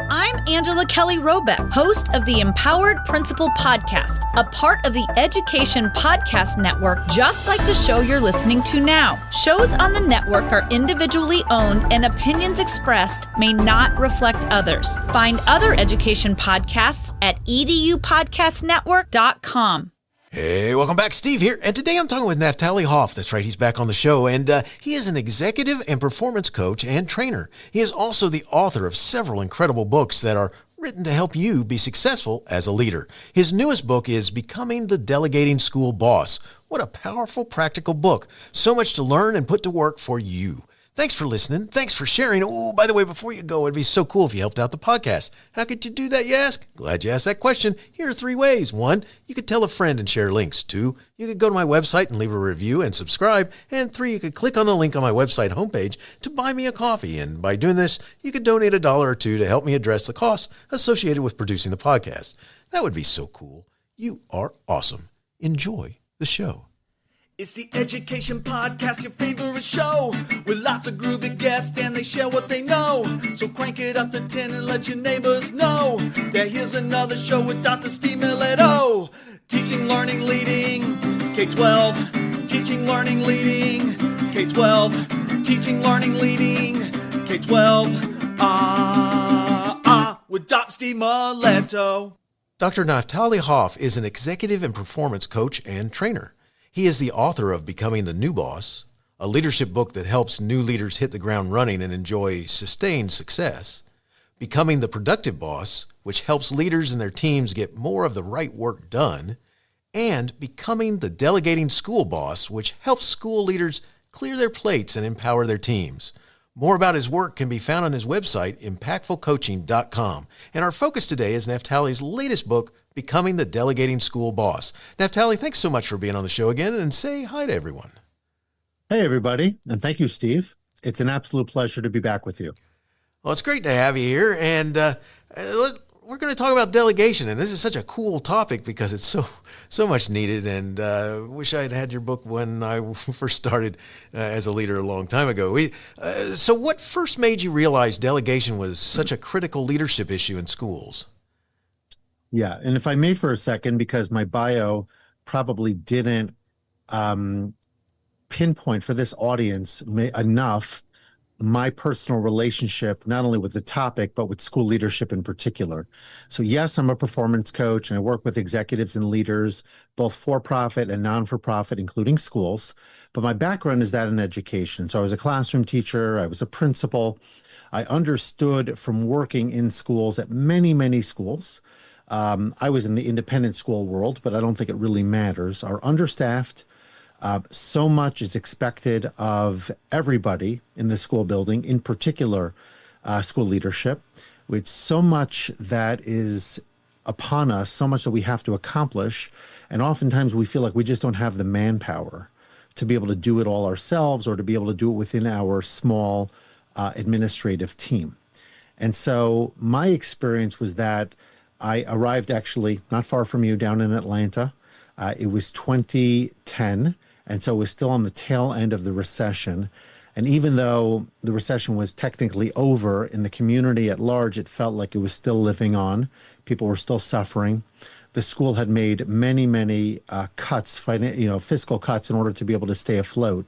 I'm Angela Kelly Robeck, host of the Empowered Principal Podcast, a part of the Education Podcast Network, just like the show you're listening to now. Shows on the network are individually owned and opinions expressed may not reflect others. Find other education podcasts at edupodcastnetwork.com. Hey, welcome back. Steve here. And today I'm talking with Naphtali Hoff. That's right, he's back on the show. And he is an executive and performance coach and trainer. He is also the author of several incredible books that are written to help you be successful as a leader. His newest book is Becoming the Delegating School Boss. What a powerful, practical book. So much to learn and put to work for you. Thanks for listening. Thanks for sharing. Oh, by the way, before you go, it'd be so cool if you helped out the podcast. How could you do that, you ask? Glad you asked that question. Here are 3 ways. 1, you could tell a friend and share links. 2, you could go to my website and leave a review and subscribe. And 3, you could click on the link on my website homepage to buy me a coffee. And by doing this, you could donate $1 or $2 to help me address the costs associated with producing the podcast. That would be so cool. You are awesome. Enjoy the show. It's the Education Podcast, your favorite show, with lots of groovy guests and they share what they know. So crank it up to 10 and let your neighbors know that here's another show with Dr. Steve Milletto. Teaching, learning, leading, K-12. Teaching, learning, leading, K-12. Teaching, learning, leading, K-12. With Dr. Steve Milletto. Dr. Naphtali Hoff is an executive and performance coach and trainer. He is the author of Becoming the New Boss, a leadership book that helps new leaders hit the ground running and enjoy sustained success. Becoming the Productive Boss, which helps leaders and their teams get more of the right work done. And Becoming the Delegating School Boss, which helps school leaders clear their plates and empower their teams. More about his work can be found on his website, impactfulcoaching.com. And our focus today is Naphtali's latest book, Becoming the Delegating School Boss. Naphtali, thanks so much for being on the show again, and say hi to everyone. Hey, everybody, and thank you, Steve. It's an absolute pleasure to be back with you. Well, it's great to have you here, and we're going to talk about delegation, and this is such a cool topic because it's so much needed, and wish I had had your book when I first started as a leader a long time ago. So what first made you realize delegation was such a critical leadership issue in schools? Yeah, and if I may for a second, because my bio probably didn't pinpoint for this audience enough my personal relationship, not only with the topic, but with school leadership in particular. So yes, I'm a performance coach and I work with executives and leaders, both for-profit and non-for-profit, including schools. But my background is that in education. So I was a classroom teacher, I was a principal. I understood from working in schools at many, many schools. I was in the independent school world, but I don't think it really matters. Are understaffed. So much is expected of everybody in the school building, in particular school leadership, with so much that is upon us, so much that we have to accomplish. And oftentimes we feel like we just don't have the manpower to be able to do it all ourselves or to be able to do it within our small administrative team. And so my experience was that I arrived actually not far from you down in Atlanta. It was 2010, and so it was still on the tail end of the recession. And even though the recession was technically over, in the community at large, it felt like it was still living on. People were still suffering. The school had made many, many cuts, fiscal cuts in order to be able to stay afloat.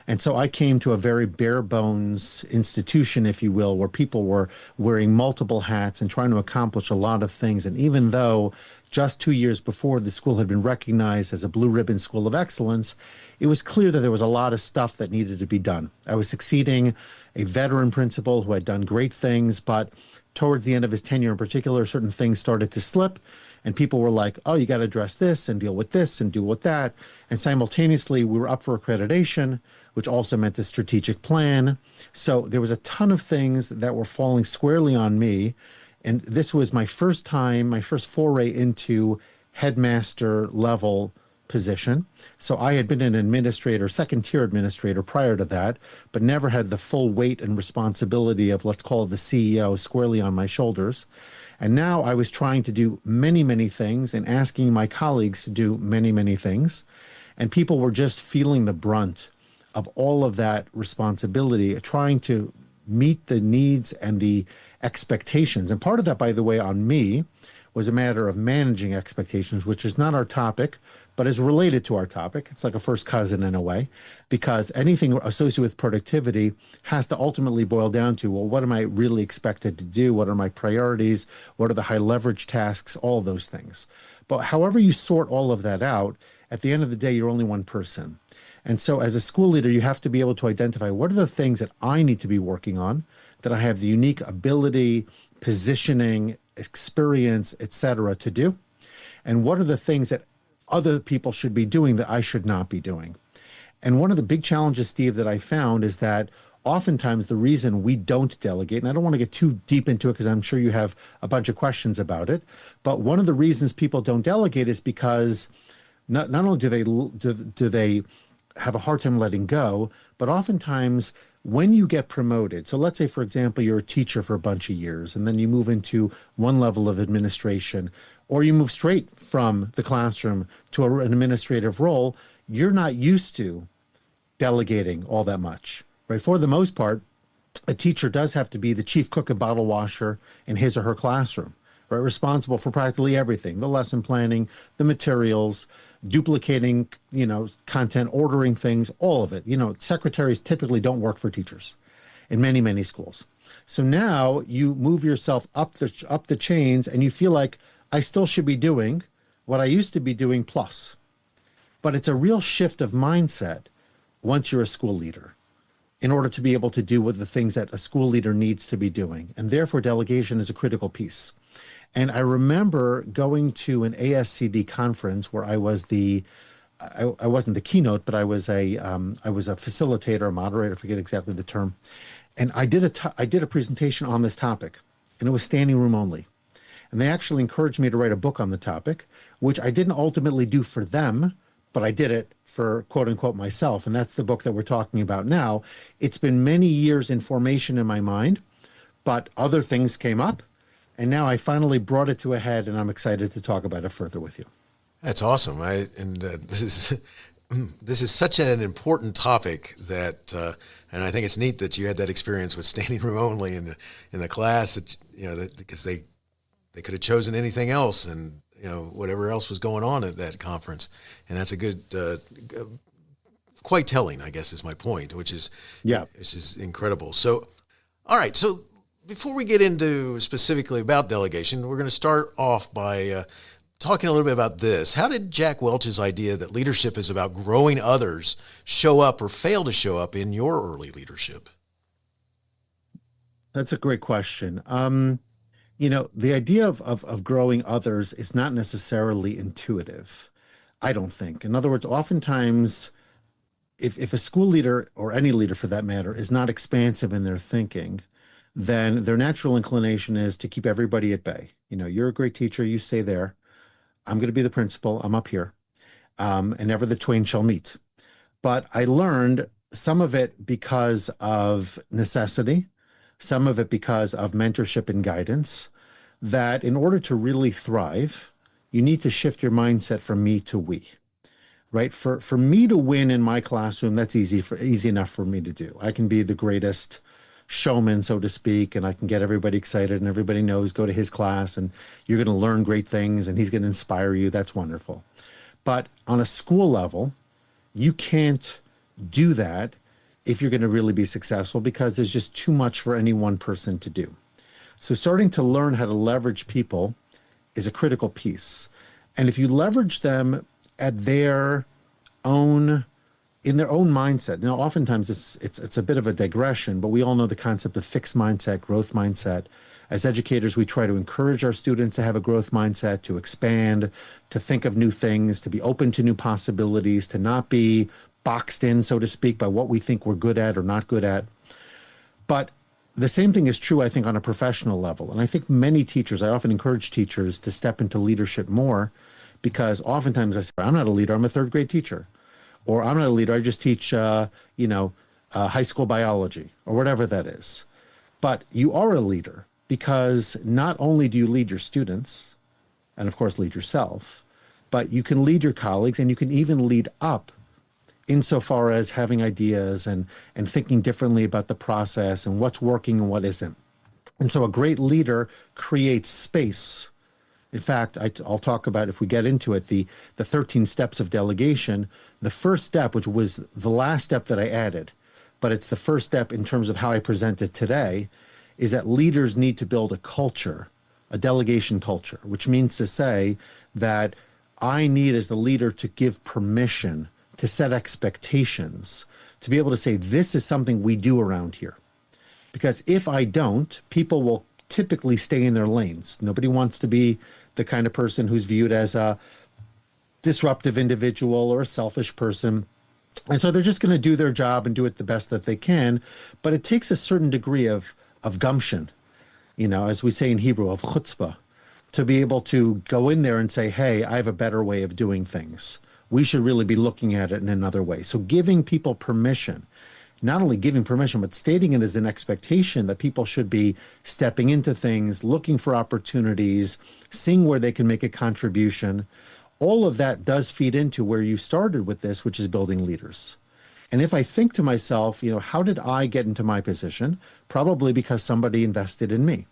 And so I came to a very bare bones institution, if you will, where people were wearing multiple hats and trying to accomplish a lot of things. And even though just 2 years before the school had been recognized as a Blue Ribbon School of Excellence, it was clear that there was a lot of stuff that needed to be done. I was succeeding a veteran principal who had done great things, but towards the end of his tenure in particular, certain things started to slip. And people were like, oh, you got to address this and deal with this and deal with that. And simultaneously, we were up for accreditation, which also meant the strategic plan. So there was a ton of things that were falling squarely on me. And this was my first time, my first foray into headmaster level position. So I had been an administrator, second tier administrator prior to that, but never had the full weight and responsibility of, let's call it the CEO, squarely on my shoulders. And now I was trying to do many, many things and asking my colleagues to do many, many things. And people were just feeling the brunt of all of that responsibility, trying to meet the needs and the expectations. And part of that, by the way, on me was a matter of managing expectations, which is not our topic, but is related to our topic. It's like a first cousin in a way, because anything associated with productivity has to ultimately boil down to, well, what am I really expected to do? What are my priorities? What are the high leverage tasks? All those things. But however you sort all of that out, at the end of the day, you're only one person. And so as a school leader, you have to be able to identify what are the things that I need to be working on, that I have the unique ability, positioning, experience, etc., to do, and what are the things that other people should be doing that I should not be doing. And one of the big challenges, Steve, that I found is that oftentimes the reason we don't delegate, and I don't want to get too deep into it because I'm sure you have a bunch of questions about it, but one of the reasons people don't delegate is because not only do they have a hard time letting go, but oftentimes when you get promoted, so let's say, for example, you're a teacher for a bunch of years, and then you move into one level of administration, or you move straight from the classroom to an administrative role, you're not used to delegating all that much, right? For the most part, a teacher does have to be the chief cook and bottle washer in his or her classroom, right? Responsible for practically everything, the lesson planning, the materials, duplicating, content, ordering things, all of it. Secretaries typically don't work for teachers in many, many schools. So now you move yourself up the chains and you feel like I still should be doing what I used to be doing plus. But it's a real shift of mindset once you're a school leader in order to be able to do what the things that a school leader needs to be doing. And therefore, delegation is a critical piece. And I remember going to an ASCD conference where I was I wasn't the keynote, but I was a facilitator, a moderator, I forget exactly the term. And I did a presentation on this topic, and it was standing room only. And they actually encouraged me to write a book on the topic, which I didn't ultimately do for them, but I did it for quote unquote myself. And that's the book that we're talking about now. It's been many years in formation in my mind, but other things came up. And now I finally brought it to a head, and I'm excited to talk about it further with you. That's awesome. This is such an important topic that, and I think it's neat that you had that experience with standing room only in the class. Because they could have chosen anything else, and whatever else was going on at that conference, and that's a good, quite telling, I guess, is my point, which is incredible. So, all right, so. Before we get into specifically about delegation, we're going to start off by talking a little bit about this. How did Jack Welch's idea that leadership is about growing others show up or fail to show up in your early leadership? That's a great question. The idea of growing others is not necessarily intuitive, I don't think. In other words, oftentimes, if a school leader, or any leader for that matter, is not expansive in their thinking, then their natural inclination is to keep everybody at bay. You're a great teacher, you stay there. I'm going to be the principal, I'm up here. And never the twain shall meet. But I learned some of it because of necessity, some of it because of mentorship and guidance, that in order to really thrive, you need to shift your mindset from me to we. Right? For me to win in my classroom, that's easy enough for me to do. I can be the greatest showman, so to speak, and I can get everybody excited, and everybody knows, go to his class and you're going to learn great things and he's going to inspire you. That's wonderful. But on a school level, you can't do that if you're going to really be successful, because there's just too much for any one person to do. So starting to learn how to leverage people is a critical piece. And if you leverage them at their own mindset. Now, oftentimes it's a bit of a digression, but we all know the concept of fixed mindset, growth mindset. As educators, we try to encourage our students to have a growth mindset, to expand, to think of new things, to be open to new possibilities, to not be boxed in, so to speak, by what we think we're good at or not good at. But the same thing is true, I think, on a professional level. And I think many teachers, I often encourage teachers to step into leadership more, because oftentimes I say, I'm not a leader, I'm a third grade teacher. Or I'm not a leader, I just teach, high school biology, or whatever that is. But you are a leader, because not only do you lead your students, and of course lead yourself, but you can lead your colleagues, and you can even lead up insofar as having ideas and thinking differently about the process and what's working and what isn't. And so a great leader creates space. In fact, I'll talk about, if we get into it, the 13 steps of delegation. The first step, which was the last step that I added, but it's the first step in terms of how I present it today, is that leaders need to build a culture, a delegation culture, which means to say that I need, as the leader, to give permission, to set expectations, to be able to say, this is something we do around here. Because if I don't, people will typically stay in their lanes. Nobody wants to be the kind of person who's viewed as a disruptive individual or a selfish person. And so they're just going to do their job and do it the best that they can. But it takes a certain degree of gumption, as we say in Hebrew, of chutzpah, to be able to go in there and say, hey, I have a better way of doing things. We should really be looking at it in another way. So giving people permission, not only giving permission, but stating it as an expectation that people should be stepping into things, looking for opportunities, seeing where they can make a contribution. All of that does feed into where you started with this, which is building leaders. And if I think to myself, how did I get into my position? Probably because somebody invested in me.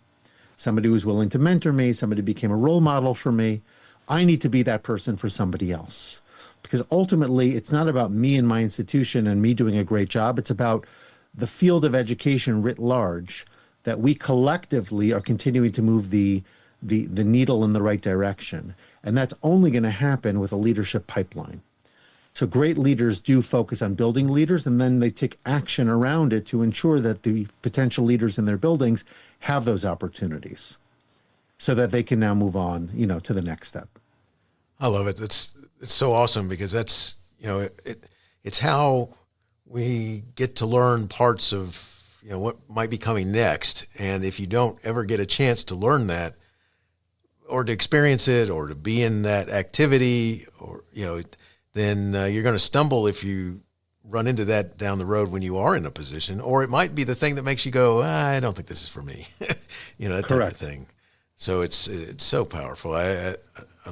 Somebody was willing to mentor me. Somebody became a role model for me. I need to be that person for somebody else. Because ultimately, it's not about me and my institution and me doing a great job. It's about the field of education writ large, that we collectively are continuing to move the needle in the right direction. And that's only going to happen with a leadership pipeline. So great leaders do focus on building leaders, and then they take action around it to ensure that the potential leaders in their buildings have those opportunities so that they can now move on, to the next step. I love it. It's so awesome, because that's, it's how we get to learn parts of, what might be coming next. And if you don't ever get a chance to learn that, or to experience it, or to be in that activity, or, then you're going to stumble if you run into that down the road when you are in a position, or it might be the thing that makes you go, I don't think this is for me, that type of thing. So it's so powerful. I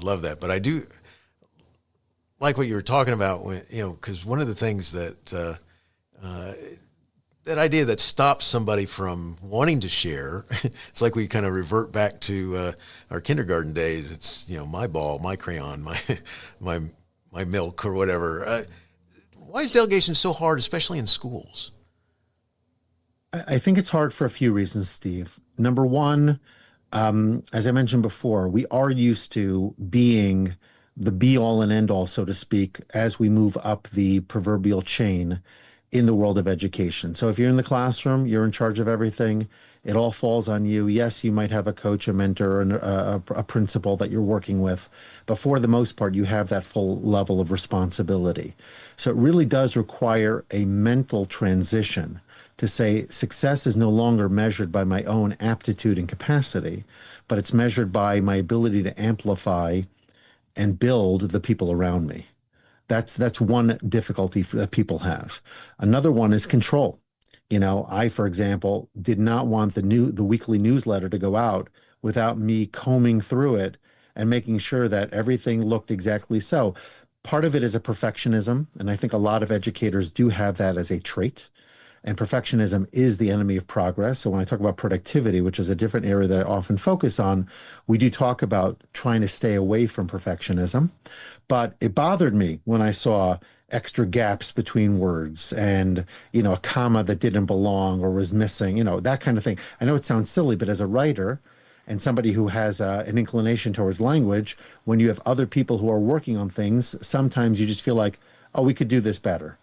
love that. But I do like what you were talking about, when, because one of the things that that idea that stops somebody from wanting to share, it's like we kind of revert back to our kindergarten days. It's, my ball, my crayon, my milk, or whatever. Why is delegation so hard, especially in schools? I think it's hard for a few reasons, Steve. Number one, as I mentioned before, we are used to being the be-all and end-all, so to speak, as we move up the proverbial chain in the world of education. So if you're in the classroom, you're in charge of everything. It all falls on you. Yes, you might have a coach, a mentor, and a principal that you're working with, but for the most part, you have that full level of responsibility. So it really does require a mental transition to say success is no longer measured by my own aptitude and capacity, but it's measured by my ability to amplify and build the people around me. That's one difficulty that people have. Another one is control. I, for example, did not want the weekly newsletter to go out without me combing through it and making sure that everything looked exactly so. Part of it is a perfectionism, and I think a lot of educators do have that as a trait. And perfectionism is the enemy of progress. So when I talk about productivity, which is a different area that I often focus on, we do talk about trying to stay away from perfectionism. But it bothered me when I saw extra gaps between words and, a comma that didn't belong or was missing, that kind of thing. I know it sounds silly, but as a writer and somebody who has an inclination towards language, when you have other people who are working on things, sometimes you just feel like, oh, we could do this better.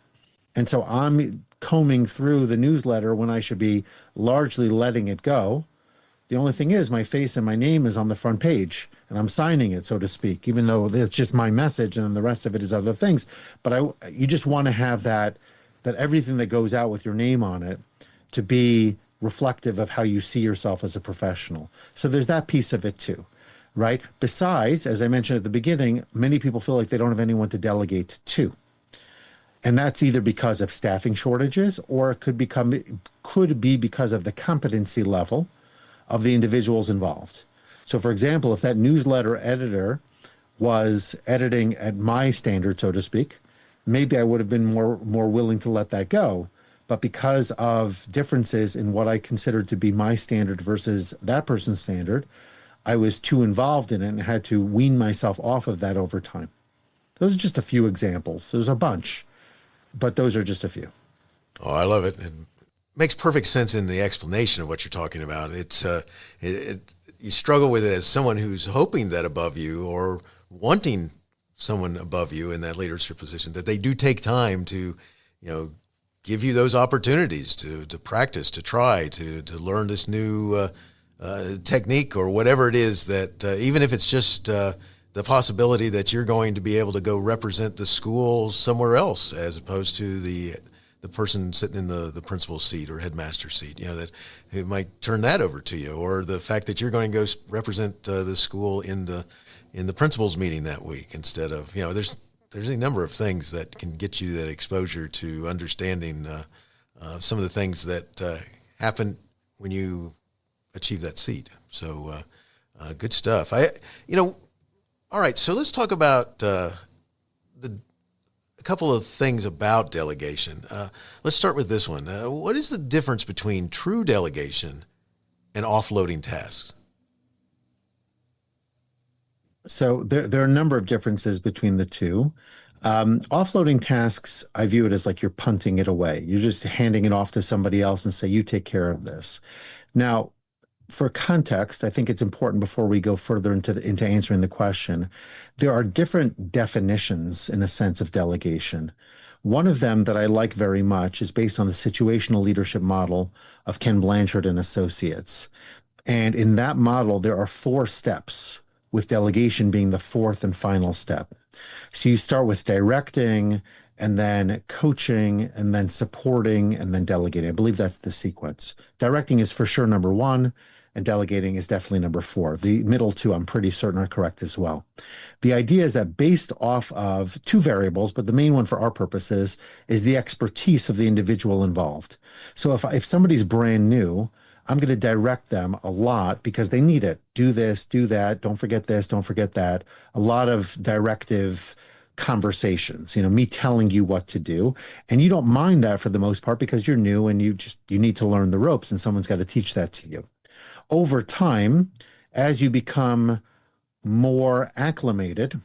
And so I'm combing through the newsletter when I should be largely letting it go. The only thing is my face and my name is on the front page and I'm signing it, so to speak, even though it's just my message and then the rest of it is other things. But you just want to have that everything that goes out with your name on it to be reflective of how you see yourself as a professional. So there's that piece of it too, right? Besides, as I mentioned at the beginning, many people feel like they don't have anyone to delegate to. And that's either because of staffing shortages, or it could be because of the competency level of the individuals involved. So for example, if that newsletter editor was editing at my standard, so to speak, maybe I would have been more willing to let that go. But because of differences in what I considered to be my standard versus that person's standard, I was too involved in it and had to wean myself off of that over time. Those are just a few examples. There's a bunch, but those are just a few. Oh, I love it. It makes perfect sense in the explanation of what you're talking about. You struggle with it as someone who's hoping that above you or wanting someone above you in that leadership position, that they do take time to, give you those opportunities to practice, to try, to learn this new technique or whatever it is that, even if it's just the possibility that you're going to be able to go represent the school somewhere else as opposed to the person sitting in the principal's seat or headmaster's seat, that it might turn that over to you, or the fact that you're going to go represent the school in the principal's meeting that week instead of, there's a number of things that can get you that exposure to understanding some of the things that happen when you achieve that seat. So good stuff. All right, so let's talk about a couple of things about delegation. Let's start with this one. What is the difference between true delegation and offloading tasks? So there are a number of differences between the two. Offloading tasks, I view it as like you're punting it away. You're just handing it off to somebody else and say, you take care of this. Now, for context, I think it's important before we go further into answering the question, there are different definitions in a sense of delegation. One of them that I like very much is based on the situational leadership model of Ken Blanchard and Associates. And in that model, there are 4 steps, with delegation being the 4th and final step. So you start with directing, and then coaching, and then supporting, and then delegating. I believe that's the sequence. Directing is for sure number 1, and delegating is definitely number 4. The middle 2, I'm pretty certain, are correct as well. The idea is that based off of 2 variables, but the main one for our purposes is the expertise of the individual involved. So if somebody's brand new, I'm going to direct them a lot because they need it. Do this, do that, don't forget this, don't forget that. A lot of directive conversations, me telling you what to do. And you don't mind that for the most part because you're new and you need to learn the ropes and someone's got to teach that to you. Over time, as you become more acclimated,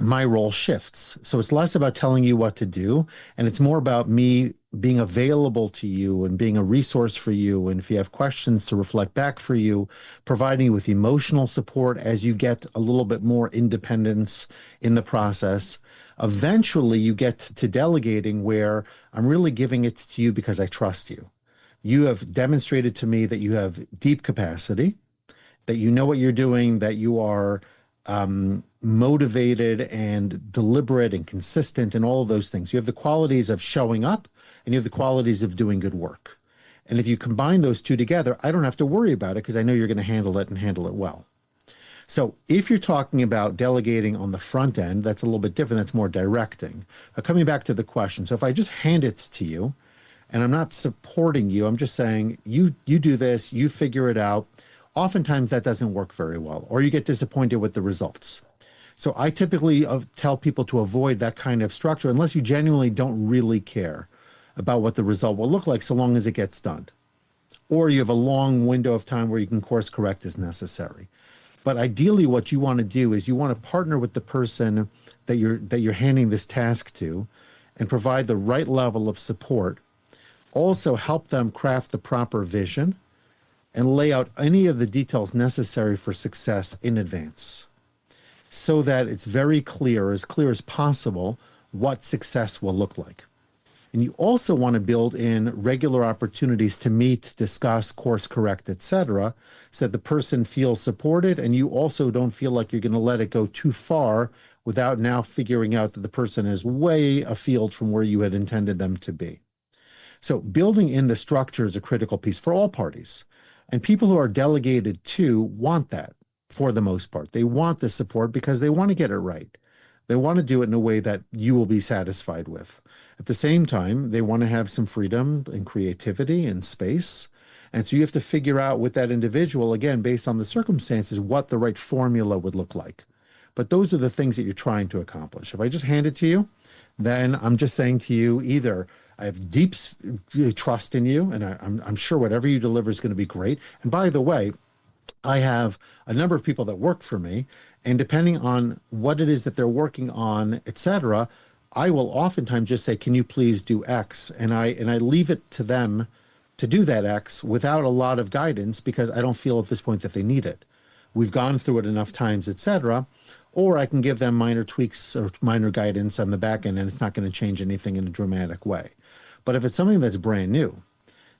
my role shifts. So it's less about telling you what to do, and it's more about me being available to you and being a resource for you. And if you have questions, to reflect back for you, providing you with emotional support as you get a little bit more independence in the process. Eventually, you get to delegating where I'm really giving it to you because I trust you. You have demonstrated to me that you have deep capacity, that you know what you're doing, that you are motivated and deliberate and consistent and all of those things. You have the qualities of showing up and you have the qualities of doing good work. And if you combine those 2 together, I don't have to worry about it because I know you're going to handle it and handle it well. So if you're talking about delegating on the front end, that's a little bit different. That's more directing. Coming back to the question. So if I just hand it to you and I'm not supporting you, I'm just saying, you do this, you figure it out. Oftentimes that doesn't work very well, or you get disappointed with the results. So I typically tell people to avoid that kind of structure unless you genuinely don't really care about what the result will look like so long as it gets done. Or you have a long window of time where you can course correct as necessary. But ideally what you want to do is you want to partner with the person that you're handing this task to and provide the right level of support. Also help them craft the proper vision and lay out any of the details necessary for success in advance so that it's very clear as possible, what success will look like. And you also want to build in regular opportunities to meet, discuss, course correct, etc., so that the person feels supported and you also don't feel like you're going to let it go too far without now figuring out that the person is way afield from where you had intended them to be. So building in the structure is a critical piece for all parties. And people who are delegated to want that for the most part. They want the support because they want to get it right. They want to do it in a way that you will be satisfied with. At the same time, they want to have some freedom and creativity and space. And so you have to figure out with that individual, again, based on the circumstances, what the right formula would look like. But those are the things that you're trying to accomplish. If I just hand it to you, then I'm just saying to you, either I have deep trust in you, and I'm sure whatever you deliver is going to be great. And by the way, I have a number of people that work for me, and depending on what it is that they're working on, etc., I will oftentimes just say, "Can you please do X?" And I leave it to them to do that X without a lot of guidance because I don't feel at this point that they need it. We've gone through it enough times, etc. Or I can give them minor tweaks or minor guidance on the back end, and it's not going to change anything in a dramatic way. But if it's something that's brand new,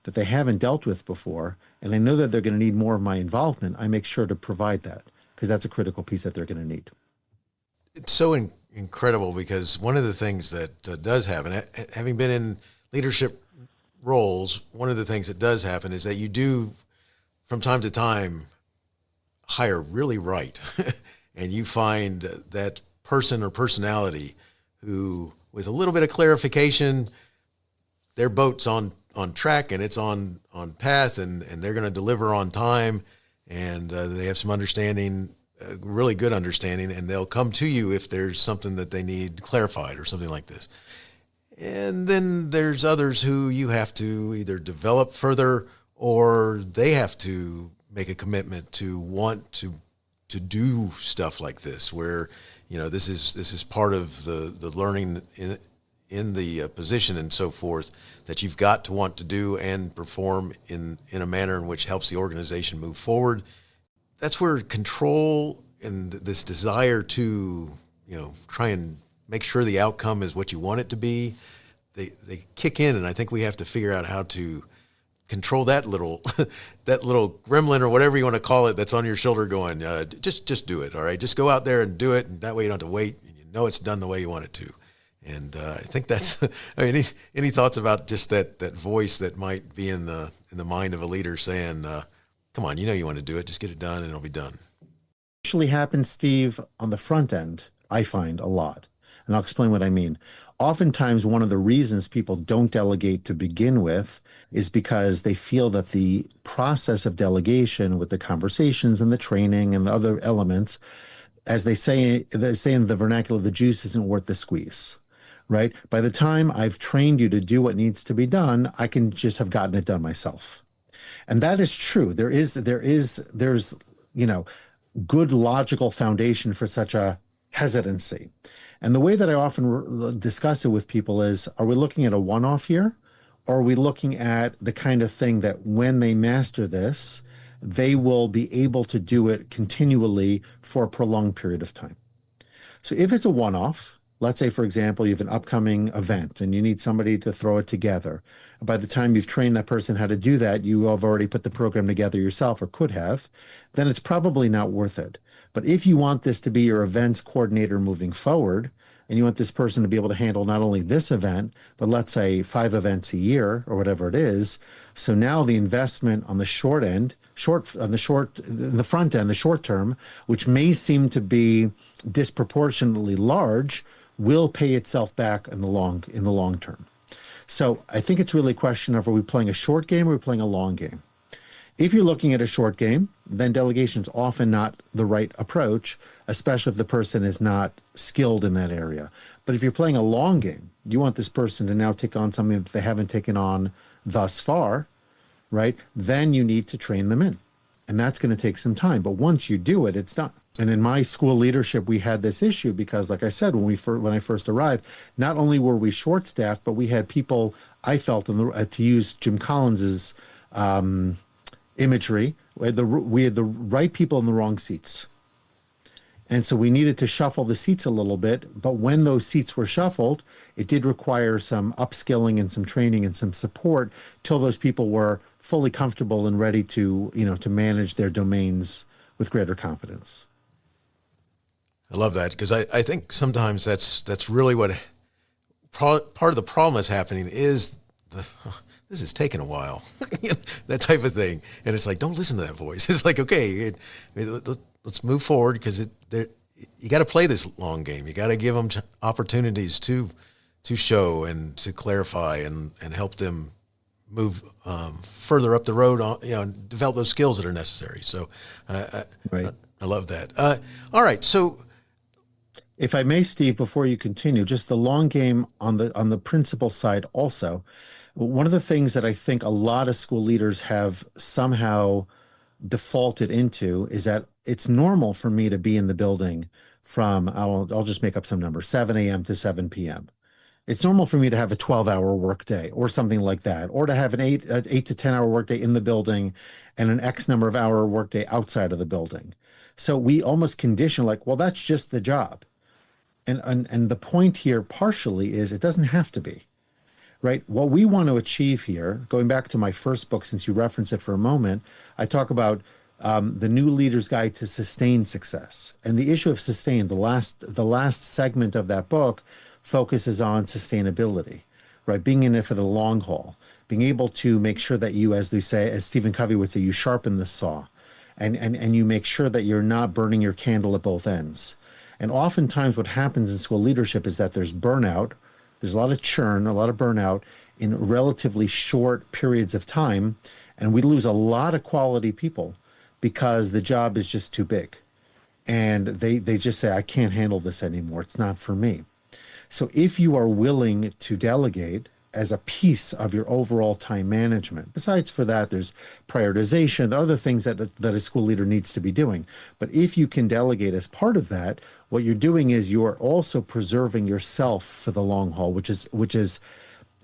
that they haven't dealt with before, and I know that they're going to need more of my involvement, I make sure to provide that because that's a critical piece that they're going to need. It's so incredible because one of the things that does happen, having been in leadership roles, one of the things that does happen is that you do, from time to time, hire really right. And you find that person or personality who, with a little bit of clarification, their boat's on track and it's on path, and they're going to deliver on time, and they have some understanding, really good understanding, and they'll come to you if there's something that they need clarified or something like this. And then there's others who you have to either develop further or they have to make a commitment to want to do stuff like this, where, you know, this is part of the learning in the position and so forth, that you've got to want to do and perform in a manner in which helps the organization move forward. That's where control and this desire to, you know, try and make sure the outcome is what you want it to be, they kick in, and I think we have to figure out how to control that little gremlin or whatever you want to call it that's on your shoulder going, just do it, all right? Just go out there and do it, and that way you don't have to wait, and you know it's done the way you want it to. And I think that's, I mean, any thoughts about just that voice that might be in the mind of a leader saying, come on, you know you want to do it, just get it done and it'll be done. Actually happens, Steve, on the front end, I find a lot. And I'll explain what I mean. Oftentimes, one of the reasons people don't delegate to begin with is because they feel that the process of delegation with the conversations and the training and the other elements, as they say in the vernacular, the juice isn't worth the squeeze, right? By the time I've trained you to do what needs to be done, I can just have gotten it done myself. And that is true. There's, you know, good logical foundation for such a hesitancy. And the way that I often discuss it with people is, are we looking at a one-off here? Or are we looking at the kind of thing that when they master this, they will be able to do it continually for a prolonged period of time? So if it's a one-off, let's say, for example, you have an upcoming event and you need somebody to throw it together. By the time you've trained that person how to do that, you have already put the program together yourself or could have, then it's probably not worth it. But if you want this to be your events coordinator moving forward, and you want this person to be able to handle not only this event, but let's say 5 events a year or whatever it is. So now the investment on the front end, the short term, which may seem to be disproportionately large, will pay itself back in the long term. So I think it's really a question of, are we playing a short game or are we playing a long game? If you're looking at a short game, then delegation is often not the right approach, especially if the person is not skilled in that area. But if you're playing a long game, you want this person to now take on something that they haven't taken on thus far, right? Then you need to train them in. And that's going to take some time. But once you do it, it's done. And in my school leadership, we had this issue because, like I said, when I first arrived, not only were we short-staffed, but we had people, I felt, to use Jim Collins's imagery, we had the right people in the wrong seats. And so we needed to shuffle the seats a little bit. But when those seats were shuffled, it did require some upskilling and some training and some support till those people were fully comfortable and ready to, to manage their domains with greater confidence. I love that, because I think sometimes that's really what part of the problem that's happening is this is taking a while, that type of thing. And it's like, don't listen to that voice. It's like, okay, let's move forward, because you got to play this long game. You got to give them opportunities to show and to clarify and help them move further up the road, and develop those skills that are necessary. So right. I love that. All right. So If I may, Steve, before you continue, just the long game on the principal side also. One of the things that I think a lot of school leaders have somehow defaulted into is that it's normal for me to be in the building from, I'll just make up some number, 7 a.m. to 7 p.m. It's normal for me to have a 12-hour workday or something like that, or to have an 8 to 10-hour workday in the building and an X number of hour workday outside of the building. So we almost condition like, well, that's just the job. And the point here partially is it doesn't have to be, right? What we want to achieve here, going back to my first book, since you reference it for a moment, I talk about the new leader's guide to sustain success. And the issue of sustain, the last segment of that book focuses on sustainability, right? Being in it for the long haul, being able to make sure that you, as they say, as Stephen Covey would say, you sharpen the saw and you make sure that you're not burning your candle at both ends. And oftentimes what happens in school leadership is that there's burnout, there's a lot of churn, a lot of burnout in relatively short periods of time, and we lose a lot of quality people because the job is just too big. And they just say, I can't handle this anymore. It's not for me. So if you are willing to delegate as a piece of your overall time management, besides for that, there's prioritization, the other things that a school leader needs to be doing. But if you can delegate as part of that, what you're doing is you are also preserving yourself for the long haul, which is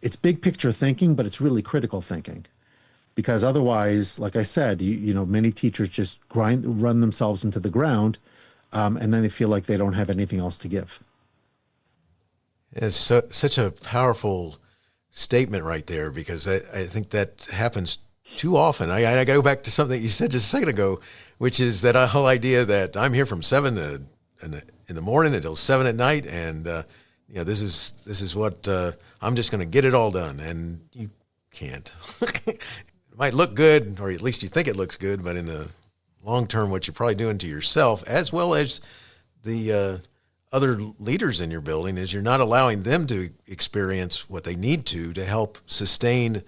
it's big picture thinking, but it's really critical thinking. Because otherwise, like I said, many teachers just run themselves into the ground, and then they feel like they don't have anything else to give. It's such a powerful statement right there, because I think that happens too often. I go back to something you said just a second ago, which is that whole idea that I'm here from 7 in the morning until 7 at night, and this is what I'm just going to get it all done, and you can't. It might look good, or at least you think it looks good, but in the long term, what you're probably doing to yourself as well as the other leaders in your building is you're not allowing them to experience what they need to help sustain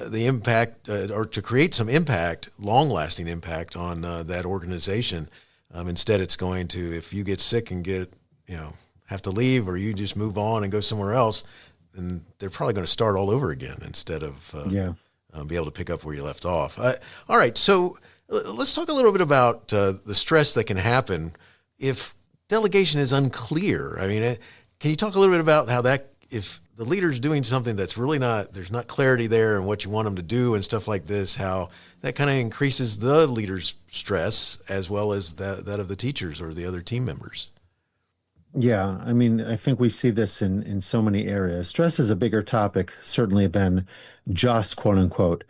the impact or to create some impact, long-lasting impact on that organization. Instead, it's going to, if you get sick and have to leave, or you just move on and go somewhere else, then they're probably going to start all over again instead of be able to pick up where you left off. All right, so let's talk a little bit about the stress that can happen if delegation is unclear. I mean, can you talk a little bit about how that, if the leader's doing something that's really there's not clarity there and what you want them to do and stuff like this, how that kind of increases the leader's stress as well as that of the teachers or the other team members? Yeah, I mean, I think we see this in so many areas. Stress is a bigger topic, certainly, than just quote unquote,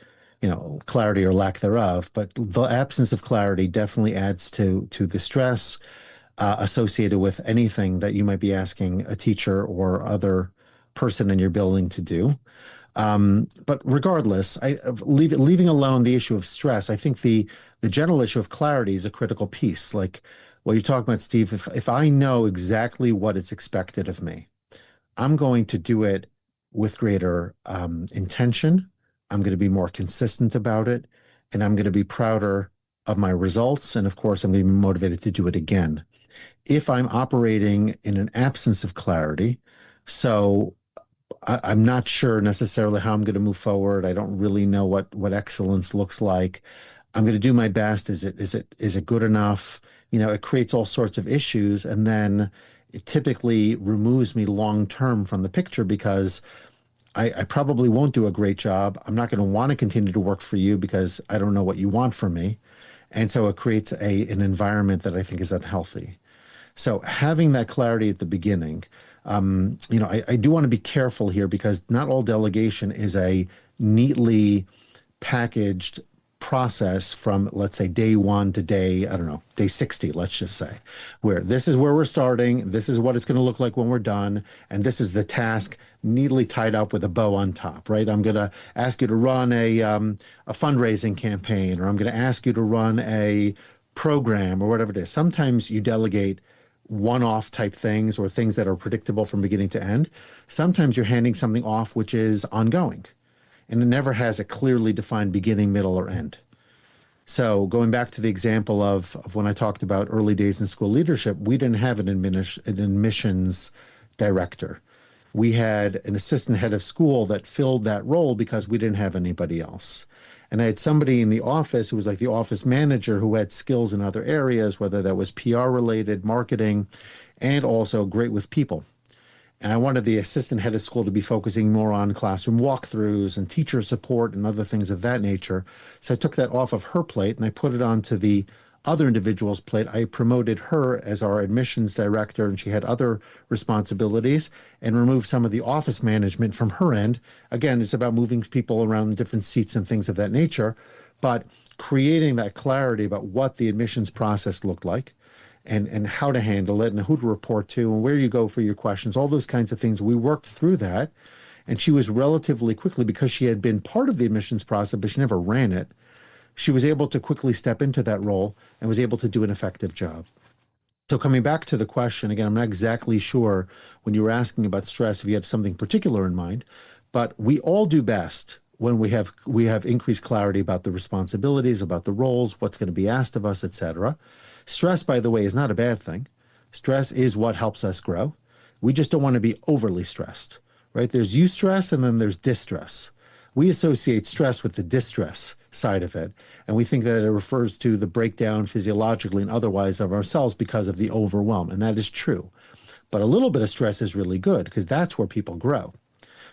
clarity or lack thereof. But the absence of clarity definitely adds to the stress associated with anything that you might be asking a teacher or other person in your building to do. But regardless, leaving alone the issue of stress, I think the general issue of clarity is a critical piece. Like what you're talking about, Steve, if I know exactly what is expected of me, I'm going to do it with greater intention. I'm going to be more consistent about it, and I'm going to be prouder of my results. And of course, I'm going to be motivated to do it again. If I'm operating in an absence of clarity, so I'm not sure necessarily how I'm going to move forward. I don't really know what excellence looks like. I'm going to do my best. Is it good enough? It creates all sorts of issues, and then it typically removes me long term from the picture because I probably won't do a great job. I'm not going to want to continue to work for you because I don't know what you want from me. And so it creates an environment that I think is unhealthy. So having that clarity at the beginning, I do want to be careful here because not all delegation is a neatly packaged process from, let's say, day 1 to day 60, let's just say, where this is where we're starting, this is what it's going to look like when we're done, and this is the task neatly tied up with a bow on top, right? I'm going to ask you to run a fundraising campaign, or I'm going to ask you to run a program or whatever it is. Sometimes you delegate one-off type things or things that are predictable from beginning to end. Sometimes you're handing something off which is ongoing, and it never has a clearly defined beginning, middle, or end. So going back to the example of when I talked about early days in school leadership, we didn't have an admissions director. We had an assistant head of school that filled that role because we didn't have anybody else. And I had somebody in the office who was like the office manager who had skills in other areas, whether that was PR related, marketing, and also great with people. And I wanted the assistant head of school to be focusing more on classroom walkthroughs and teacher support and other things of that nature. So I took that off of her plate and I put it onto the other individual's plate. I promoted her as our admissions director, and she had other responsibilities, and removed some of the office management from her end. Again, it's about moving people around different seats and things of that nature, but creating that clarity about what the admissions process looked like, and how to handle it and who to report to and where you go for your questions, all those kinds of things. We worked through that. And she was relatively quickly, because she had been part of the admissions process, but she never ran it, she was able to quickly step into that role and was able to do an effective job. So coming back to the question, again, I'm not exactly sure when you were asking about stress, if you had something particular in mind, but we all do best when we have increased clarity about the responsibilities, about the roles, what's going to be asked of us, etc. Stress, by the way, is not a bad thing. Stress is what helps us grow. We just don't want to be overly stressed, right? There's eustress and then there's distress. We associate stress with the distress side of it, and we think that it refers to the breakdown physiologically and otherwise of ourselves because of the overwhelm, and that is true. But a little bit of stress is really good because that's where people grow.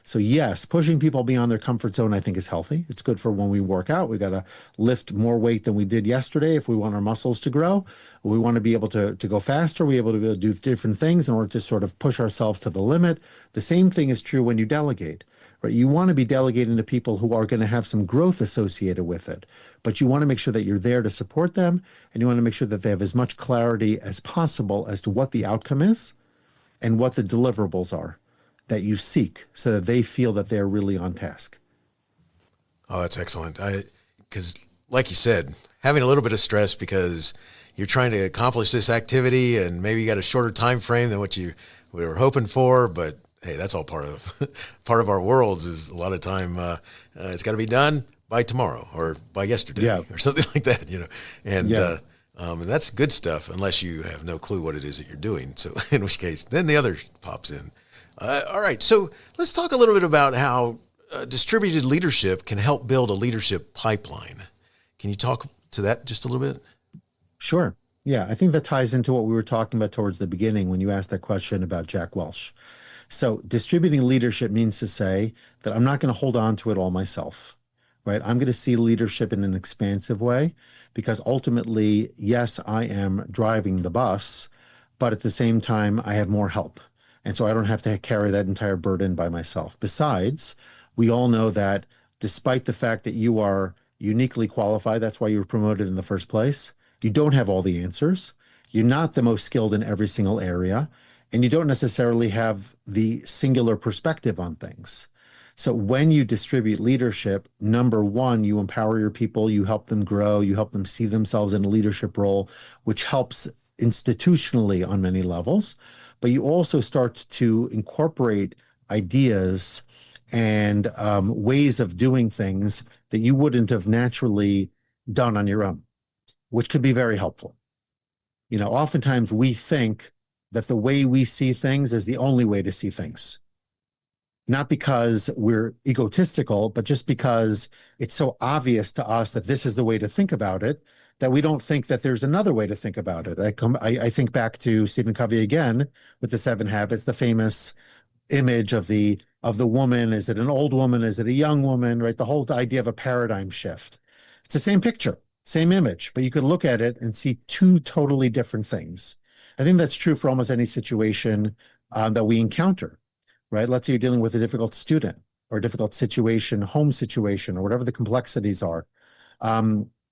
So yes, pushing people beyond their comfort zone, I think, is healthy. It's good for when we work out. We got to lift more weight than we did yesterday if we want our muscles to grow. We want to be able to go faster. We able to be able to do different things in order to sort of push ourselves to the limit. The same thing is true when you delegate, right? You want to be delegating to people who are going to have some growth associated with it, but you want to make sure that you're there to support them, and you want to make sure that they have as much clarity as possible as to what the outcome is and what the deliverables are that you seek, so that they feel that they're really on task. Oh, that's excellent. Because like you said, having a little bit of stress because you're trying to accomplish this activity and maybe you got a shorter time frame than what we were hoping for, but hey, that's all part of our worlds. Is a lot of time it's got to be done by tomorrow or by yesterday or something like that, and and that's good stuff unless you have no clue what it is that you're doing. So in which case, then the other pops in. All right, so let's talk a little bit about how distributed leadership can help build a leadership pipeline. Can you talk to that just a little bit? Sure. Yeah, I think that ties into what we were talking about towards the beginning when you asked that question about Jack Welch. So distributing leadership means to say that I'm not going to hold on to it all myself, right? I'm going to see leadership in an expansive way, because ultimately, yes, I am driving the bus, but at the same time, I have more help. And so I don't have to carry that entire burden by myself. Besides, we all know that despite the fact that you are uniquely qualified, that's why you were promoted in the first place, you don't have all the answers. You're not the most skilled in every single area, and you don't necessarily have the singular perspective on things. So when you distribute leadership, number one, you empower your people, you help them grow, you help them see themselves in a leadership role, which helps institutionally on many levels. But you also start to incorporate ideas and ways of doing things that you wouldn't have naturally done on your own, which could be very helpful. Oftentimes we think that the way we see things is the only way to see things. Not because we're egotistical, but just because it's so obvious to us that this is the way to think about it, that we don't think that there's another way to think about it. I think back to Stephen Covey again with the 7 Habits, the famous image of the woman. Is it an old woman? Is it a young woman? Right? The whole idea of a paradigm shift. It's the same picture, same image, but you could look at it and see 2 totally different things. I think that's true for almost any situation that we encounter, right? Let's say you're dealing with a difficult student or a difficult situation, home situation, or whatever the complexities are.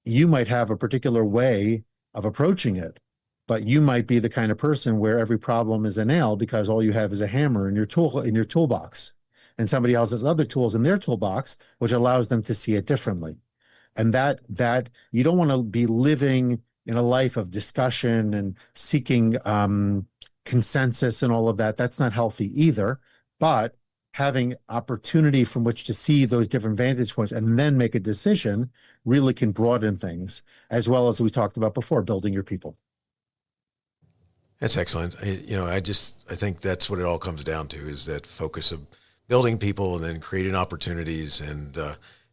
You might have a particular way of approaching it, but you might be the kind of person where every problem is a nail because all you have is a hammer in your toolbox, and somebody else has other tools in their toolbox, which allows them to see it differently. And that you don't want to be living in a life of discussion and seeking consensus and all of that. That's not healthy either. But having opportunity from which to see those different vantage points and then make a decision really can broaden things, as well as we talked about before, building your people. That's excellent. I think that's what it all comes down to, is that focus of building people and then creating opportunities, and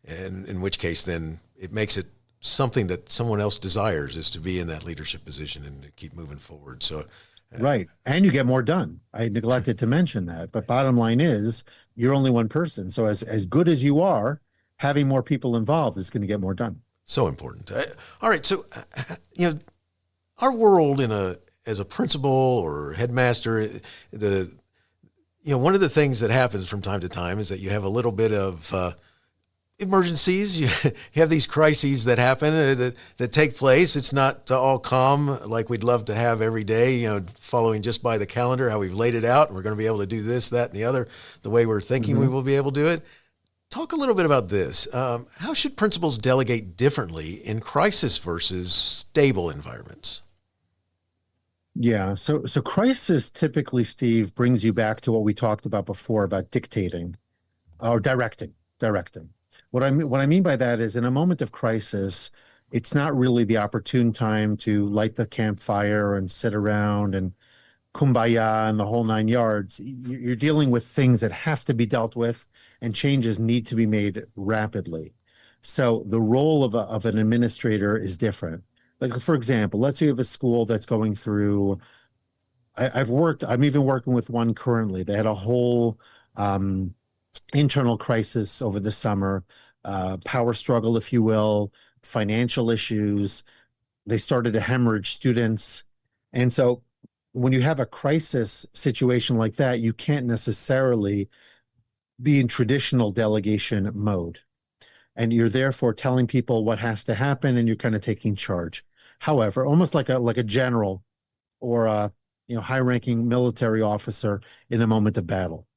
in which case then it makes it something that someone else desires, is to be in that leadership position and to keep moving forward. So, right. And you get more done. I neglected to mention that, but bottom line is you're only one person. So as good as you are, having more people involved is going to get more done. So important. All right. So, our world as a principal or headmaster, one of the things that happens from time to time is that you have a little bit of emergencies. You have these crises that happen, that take place. It's not all calm like we'd love to have every day, following just by the calendar, how we've laid it out, and we're going to be able to do this, that, and the other, the way we're thinking we will be able to do it. Talk a little bit about this. How should principals delegate differently in crisis versus stable environments? Yeah. So crisis typically, Steve, brings you back to what we talked about before about dictating or directing. What I mean by that is, in a moment of crisis, it's not really the opportune time to light the campfire and sit around and kumbaya and the whole 9 yards. You're dealing with things that have to be dealt with, and changes need to be made rapidly. So the role of an administrator is different. Like, for example, let's say you have a school that's going through, I'm even working with one currently. They had a whole internal crisis over the summer, power struggle, if you will, financial issues. They started to hemorrhage students. And so when you have a crisis situation like that, you can't necessarily be in traditional delegation mode. And you're therefore telling people what has to happen, and you're kind of taking charge. However, almost like a general or a high-ranking military officer in a moment of battle.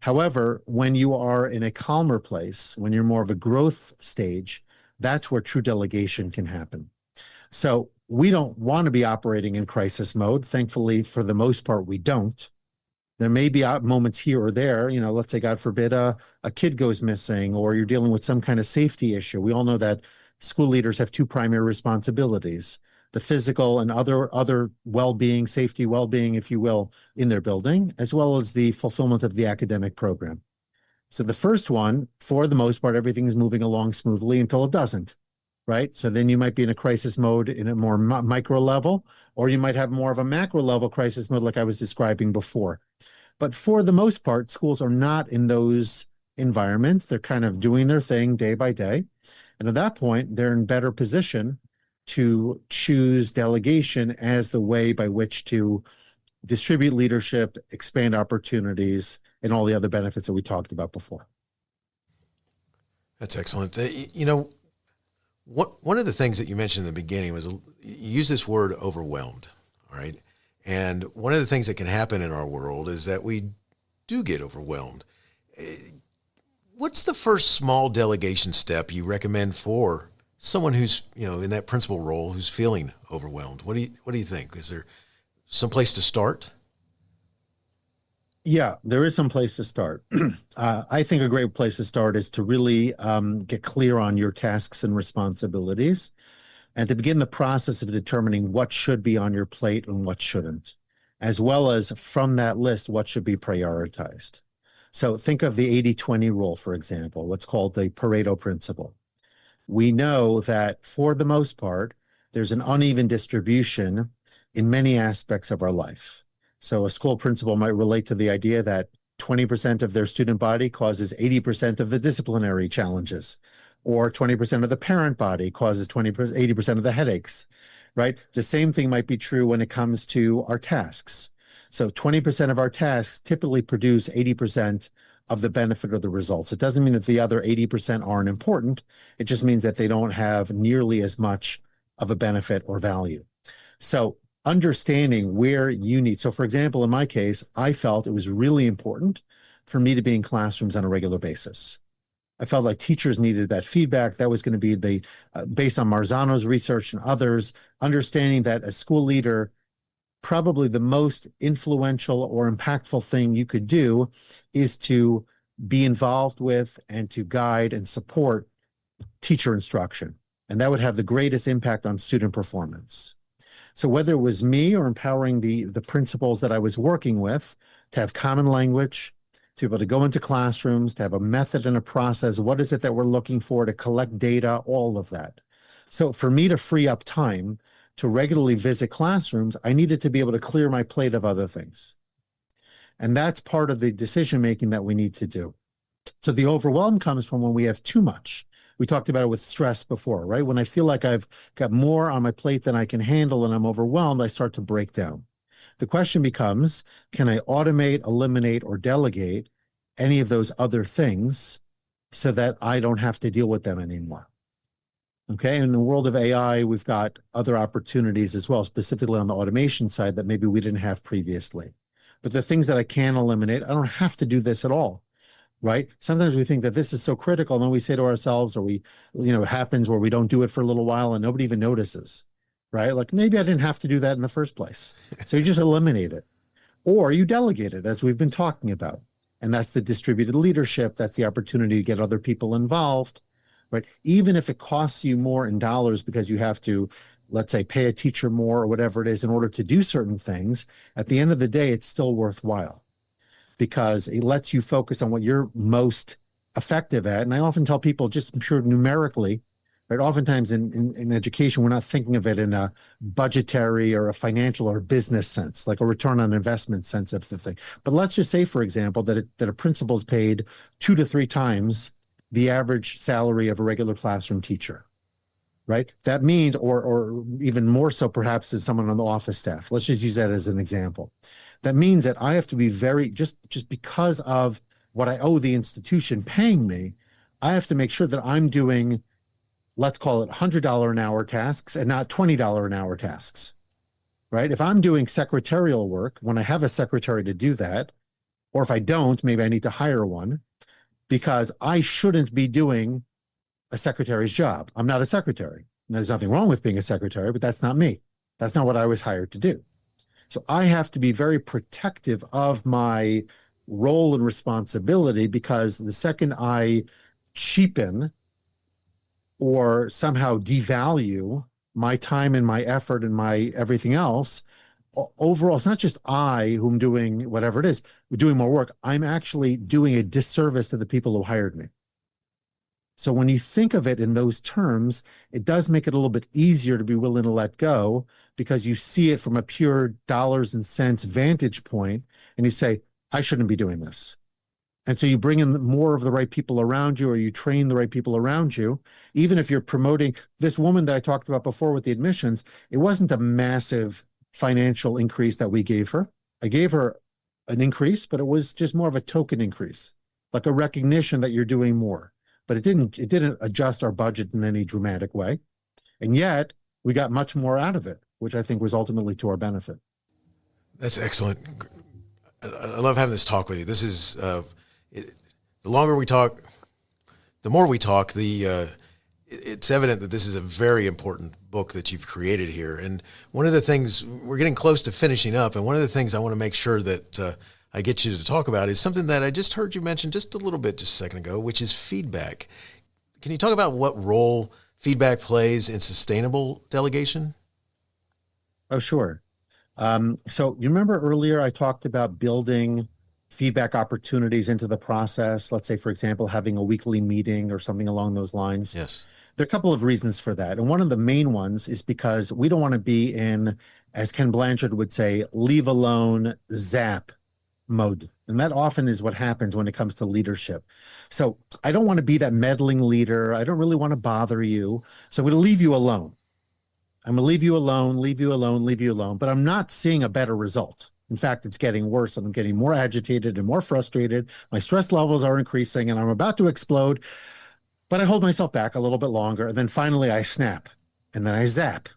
However, when you are in a calmer place, when you're more of a growth stage, that's where true delegation can happen. So we don't want to be operating in crisis mode. Thankfully, for the most part, we don't. There may be moments here or there, let's say, God forbid, a kid goes missing, or you're dealing with some kind of safety issue. We all know that school leaders have two primary responsibilities: the physical and other well-being, safety, well-being, if you will, in their building, as well as the fulfillment of the academic program. So the first one, for the most part, everything is moving along smoothly until it doesn't, right? So then you might be in a crisis mode in a more micro level, or you might have more of a macro level crisis mode like I was describing before. But for the most part, schools are not in those environments. They're kind of doing their thing day by day. And at that point, they're in better position to choose delegation as the way by which to distribute leadership, expand opportunities, and all the other benefits that we talked about before. That's excellent. One of the things that you mentioned in the beginning was you use this word overwhelmed, all right? And one of the things that can happen in our world is that we do get overwhelmed. What's the first small delegation step you recommend for someone who's, in that principal role, who's feeling overwhelmed? What do you think? Is there some place to start? Yeah, there is some place to start. I think a great place to start is to really get clear on your tasks and responsibilities, and to begin the process of determining what should be on your plate and what shouldn't, as well as from that list, what should be prioritized. So think of the 80-20 rule, for example, what's called the Pareto principle. We know that for the most part, there's an uneven distribution in many aspects of our life. So a school principal might relate to the idea that 20% of their student body causes 80% of the disciplinary challenges, or 20% of the parent body causes 80% of the headaches, right? The same thing might be true when it comes to our tasks. So 20% of our tasks typically produce 80% of the benefit of the results. It doesn't mean that the other 80% aren't important. It just means that they don't have nearly as much of a benefit or value. So understanding where you need. So for example, in my case, I felt it was really important for me to be in classrooms on a regular basis. I felt like teachers needed that feedback. That was going to be based on Marzano's research and others, understanding that a school leader probably the most influential or impactful thing you could do is to be involved with and to guide and support teacher instruction. And that would have the greatest impact on student performance. So whether it was me or empowering the principals that I was working with to have common language, to be able to go into classrooms, to have a method and a process, what is it that we're looking for, to collect data, all of that. So for me to free up time to regularly visit classrooms, I needed to be able to clear my plate of other things. And that's part of the decision-making that we need to do. So the overwhelm comes from when we have too much. We talked about it with stress before, right? When I feel like I've got more on my plate than I can handle and I'm overwhelmed, I start to break down. The question becomes, can I automate, eliminate, or delegate any of those other things so that I don't have to deal with them anymore? Okay, and in the world of AI, we've got other opportunities as well, specifically on the automation side that maybe we didn't have previously. But the things that I can eliminate, I don't have to do this at all, right? Sometimes we think that this is so critical, and then we say to ourselves, or it happens where we don't do it for a little while and nobody even notices, right? Like maybe I didn't have to do that in the first place. So you just eliminate it. Or you delegate it, as we've been talking about. And that's the distributed leadership. That's the opportunity to get other people involved. Right? Even if it costs you more in dollars because you have to, let's say, pay a teacher more or whatever it is in order to do certain things, at the end of the day, it's still worthwhile because it lets you focus on what you're most effective at. And I often tell people, just pure numerically, right? Oftentimes in education, we're not thinking of it in a budgetary or a financial or business sense, like a return on investment sense of the thing. But let's just say, for example, that a principal is paid 2 to 3 times the average salary of a regular classroom teacher, right? That means, or even more so perhaps as someone on the office staff. Let's just use that as an example. That means that I have to be just because of what I owe the institution paying me, I have to make sure that I'm doing, let's call it $100 an hour tasks and not $20 an hour tasks, right? If I'm doing secretarial work, when I have a secretary to do that, or if I don't, maybe I need to hire one, because I shouldn't be doing a secretary's job. I'm not a secretary. Now, there's nothing wrong with being a secretary, but that's not me. That's not what I was hired to do. So I have to be very protective of my role and responsibility, because the second I cheapen or somehow devalue my time and my effort and my everything else, overall, it's not just I who'm doing whatever it is, doing more work. I'm actually doing a disservice to the people who hired me. So when you think of it in those terms, it does make it a little bit easier to be willing to let go, because you see it from a pure dollars and cents vantage point, and you say, I shouldn't be doing this. And so you bring in more of the right people around you, or you train the right people around you. Even if you're promoting this woman that I talked about before with the admissions, it wasn't a massive financial increase that we gave her. I gave her an increase, but it was just more of a token increase, like a recognition that you're doing more. But it didn't adjust our budget in any dramatic way. And yet we got much more out of it, which I think was ultimately to our benefit. That's excellent. I love having this talk with you. This is, the longer we talk, the more we talk, it's evident that this is a very important book that you've created here. And one of the things, we're getting close to finishing up, and one of the things I want to make sure that I get you to talk about is something that I just heard you mention just a little bit just a second ago, which is feedback. Can you talk about what role feedback plays in sustainable delegation? Oh, sure. So you remember earlier I talked about building feedback opportunities into the process. Let's say, for example, having a weekly meeting or something along those lines. Yes. There are a couple of reasons for that. And one of the main ones is because we don't want to be in, as Ken Blanchard would say, leave alone, zap mode. And that often is what happens when it comes to leadership. So I don't want to be that meddling leader. I don't really want to bother you. So I'm going to leave you alone. I'm going to leave you alone, leave you alone, leave you alone. But I'm not seeing a better result. In fact, it's getting worse, and I'm getting more agitated and more frustrated. My stress levels are increasing, and I'm about to explode. But I hold myself back a little bit longer, and then finally I snap, and then I zap,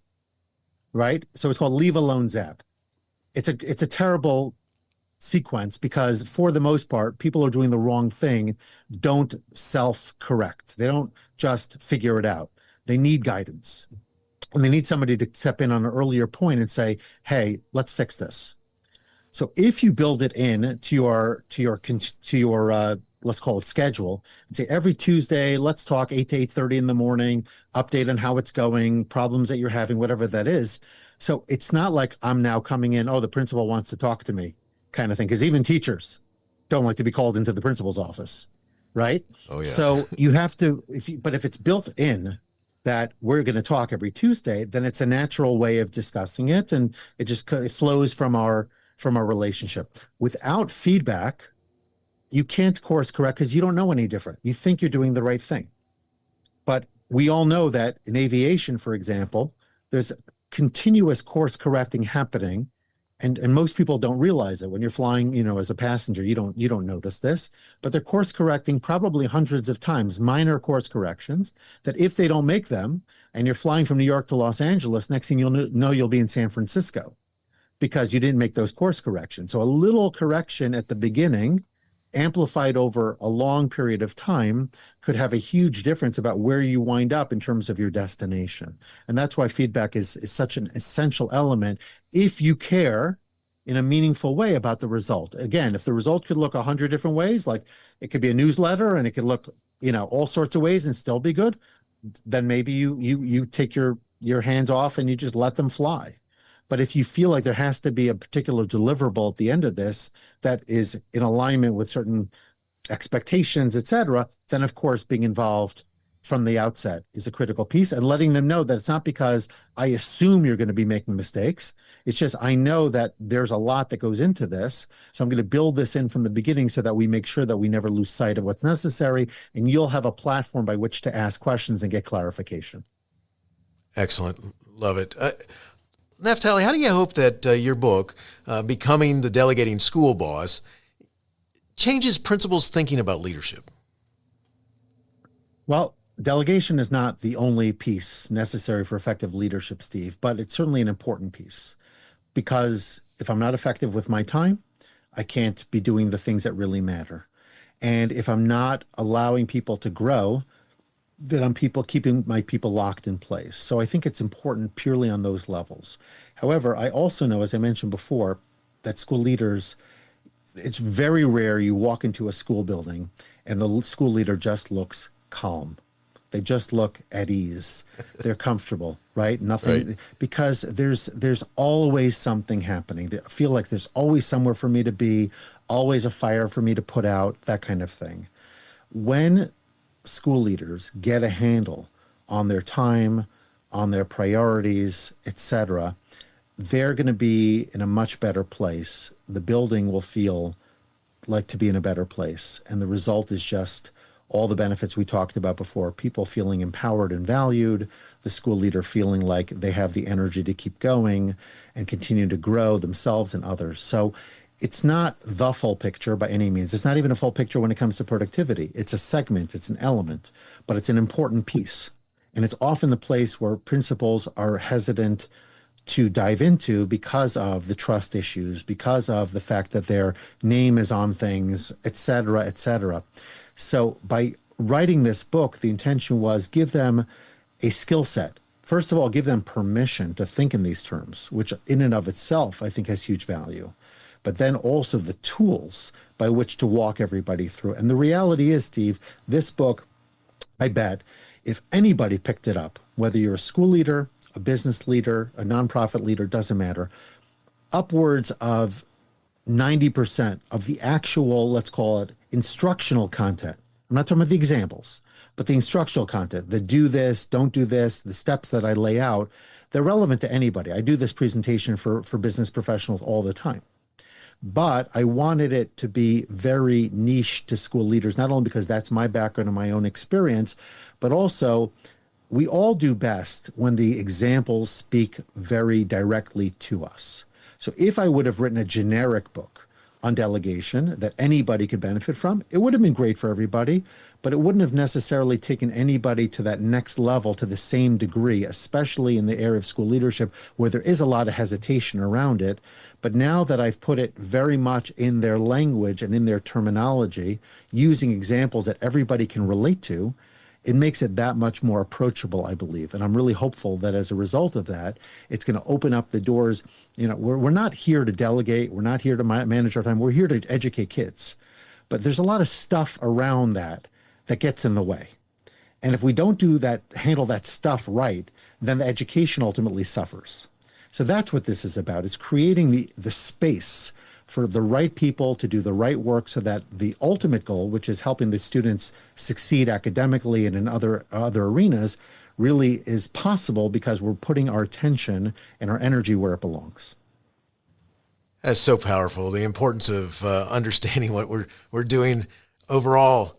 right? So it's called leave alone zap. It's a terrible sequence, because for the most part, people are doing the wrong thing don't self-correct. They don't just figure it out. They need guidance. and they need somebody to step in on an earlier point and say, hey, let's fix this. So if you build it in to your let's call it schedule, and say every Tuesday, let's talk 8 to 8:30 in the morning, update on how it's going, problems that you're having, whatever that is. So it's not like I'm now coming in, oh, the principal wants to talk to me kind of thing, because even teachers don't like to be called into the principal's office, right? Oh, yeah. So you have to, but if it's built in that we're going to talk every Tuesday, then it's a natural way of discussing it, and it flows from our relationship. Without feedback, you can't course correct because you don't know any different. You think you're doing the right thing. But we all know that in aviation, for example, there's continuous course correcting happening. And most people don't realize it. When you're flying, as a passenger, you don't notice this, but they're course correcting probably hundreds of times, minor course corrections, that if they don't make them and you're flying from New York to Los Angeles, next thing you'll know you'll be in San Francisco because you didn't make those course corrections. So a little correction at the beginning, amplified over a long period of time, could have a huge difference about where you wind up in terms of your destination. And that's why feedback is such an essential element if you care in a meaningful way about the result. Again, if the result could look 100 different ways, like it could be a newsletter and it could look, all sorts of ways and still be good, then maybe you take your hands off and you just let them fly. But if you feel like there has to be a particular deliverable at the end of this that is in alignment with certain expectations, et cetera, then of course being involved from the outset is a critical piece, and letting them know that it's not because I assume you're going to be making mistakes. It's just I know that there's a lot that goes into this. So I'm going to build this in from the beginning so that we make sure that we never lose sight of what's necessary, and you'll have a platform by which to ask questions and get clarification. Excellent. Love it. Naphtali, how do you hope that your book, Becoming the Delegating School Boss, changes principals' thinking about leadership? Well, delegation is not the only piece necessary for effective leadership, Steve, but it's certainly an important piece, because if I'm not effective with my time, I can't be doing the things that really matter. And if I'm not allowing people to grow, that I'm keeping my people locked in place. So I think it's important purely on those levels. However, I also know, as I mentioned before, that school leaders, it's very rare you walk into a school building and the school leader just looks calm. They just look at ease. They're comfortable, right? Nothing, right. Because there's always something happening. I feel like there's always somewhere for me to be, always a fire for me to put out, that kind of thing. When school leaders get a handle on their time, on their priorities, etc., they're going to be in a much better place. The building will feel like to be in a better place. And the result is just all the benefits we talked about before, people feeling empowered and valued, the school leader feeling like they have the energy to keep going and continue to grow themselves and others. So it's not the full picture by any means. It's not even a full picture when it comes to productivity. It's a segment, it's an element, but it's an important piece. And it's often the place where principals are hesitant to dive into because of the trust issues, because of the fact that their name is on things, et cetera, et cetera. So by writing this book, the intention was give them a skill set. First of all, give them permission to think in these terms, which in and of itself, I think has huge value. But then also the tools by which to walk everybody through. And the reality is, Steve, this book, I bet, if anybody picked it up, whether you're a school leader, a business leader, a nonprofit leader, doesn't matter, upwards of 90% of the actual, let's call it, instructional content. I'm not talking about the examples, but the instructional content, the do this, don't do this, the steps that I lay out, they're relevant to anybody. I do this presentation for business professionals all the time. But I wanted it to be very niche to school leaders, not only because that's my background and my own experience, but also we all do best when the examples speak very directly to us. So if I would have written a generic book on delegation that anybody could benefit from, it would have been great for everybody, but it wouldn't have necessarily taken anybody to that next level to the same degree, especially in the area of school leadership where there is a lot of hesitation around it. But now that I've put it very much in their language and in their terminology, using examples that everybody can relate to, it makes it that much more approachable, I believe. And I'm really hopeful that as a result of that, it's going to open up the doors. We're not here to delegate. We're not here to manage our time. We're here to educate kids. But there's a lot of stuff around that gets in the way. And if we don't handle that stuff right, then the education ultimately suffers. So that's what this is about. It's creating the space for the right people to do the right work so that the ultimate goal, which is helping the students succeed academically and in other arenas, really is possible because we're putting our attention and our energy where it belongs. That's so powerful. The importance of understanding what we're doing overall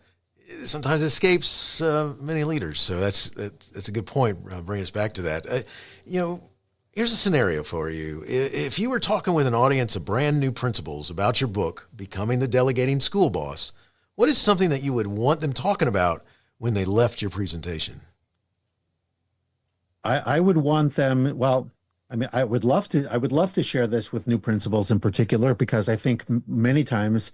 sometimes escapes many leaders. So that's a good point. Bringing us back to that. Here's a scenario for you. If you were talking with an audience of brand new principals about your book, Becoming the Delegating School Boss, what is something that you would want them talking about when they left your presentation? I would want them, I would love to share this with new principals in particular, because I think many times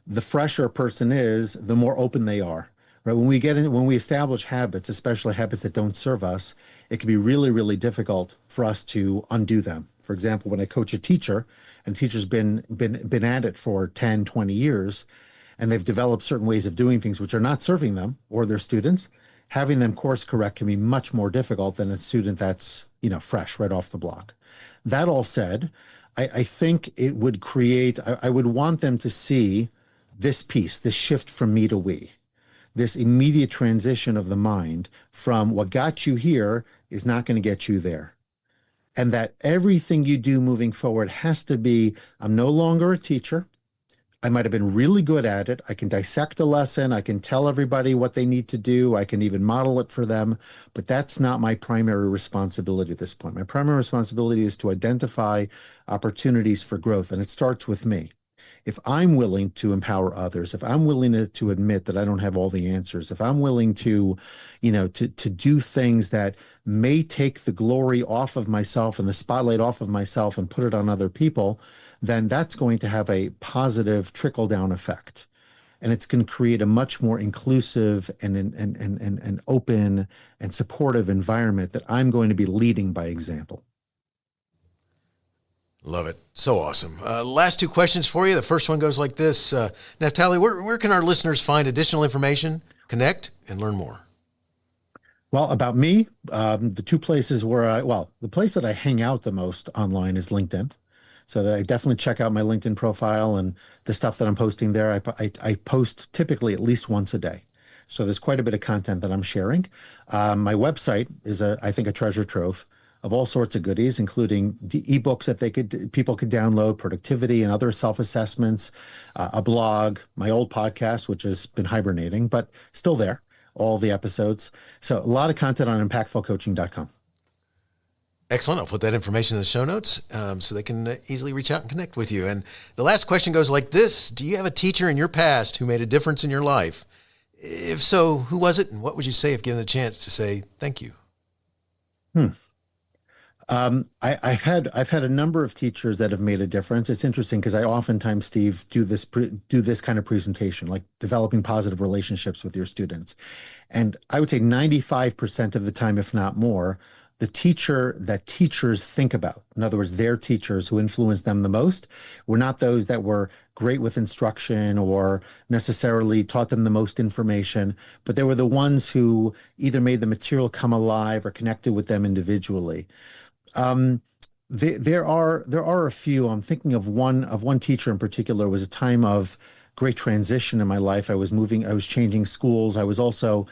the fresher a person is, the more open they are. Right? When we establish habits, especially habits that don't serve us, it can be really, really difficult for us to undo them. For example, when I coach a teacher, and a teacher's been at it for 10, 20 years, and they've developed certain ways of doing things which are not serving them or their students, having them course correct can be much more difficult than a student that's, fresh right off the block. That all said, I think it would create, I would want them to see this piece, this shift from me to we, this immediate transition of the mind from what got you here is not going to get you there. And that everything you do moving forward has to be, I'm no longer a teacher. I might have been really good at it. I can dissect a lesson. I can tell everybody what they need to do. I can even model it for them. But that's not my primary responsibility at this point. My primary responsibility is to identify opportunities for growth. And it starts with me. If I'm willing to empower others, if I'm willing to admit that I don't have all the answers, if I'm willing to, to do things that may take the glory off of myself and the spotlight off of myself and put it on other people, then that's going to have a positive trickle-down effect. And it's going to create a much more inclusive and open and supportive environment that I'm going to be leading by example. Love it. So awesome. Last two questions for you. The first one goes like this. Naphtali, where can our listeners find additional information, connect, and learn more? Well, about me, the two places where the place that I hang out the most online is LinkedIn. So that I definitely check out my LinkedIn profile and the stuff that I'm posting there. I post typically at least once a day. So there's quite a bit of content that I'm sharing. My website is, I think, a treasure trove of all sorts of goodies, including the ebooks that people could download, productivity and other self-assessments, a blog, my old podcast, which has been hibernating, but still there, all the episodes. So a lot of content on impactfulcoaching.com. Excellent. I'll put that information in the show notes so they can easily reach out and connect with you. And the last question goes like this. Do you have a teacher in your past who made a difference in your life? If so, who was it? And what would you say if given the chance to say thank you? I've had a number of teachers that have made a difference. It's interesting because I oftentimes, Steve, do this kind of presentation, like developing positive relationships with your students. And I would say 95% of the time, if not more, the teacher that teachers think about, in other words, their teachers who influenced them the most, were not those that were great with instruction or necessarily taught them the most information, but they were the ones who either made the material come alive or connected with them individually. There are a few. I'm thinking of one teacher in particular. It was a time of great transition in my life. I was changing schools. I was also,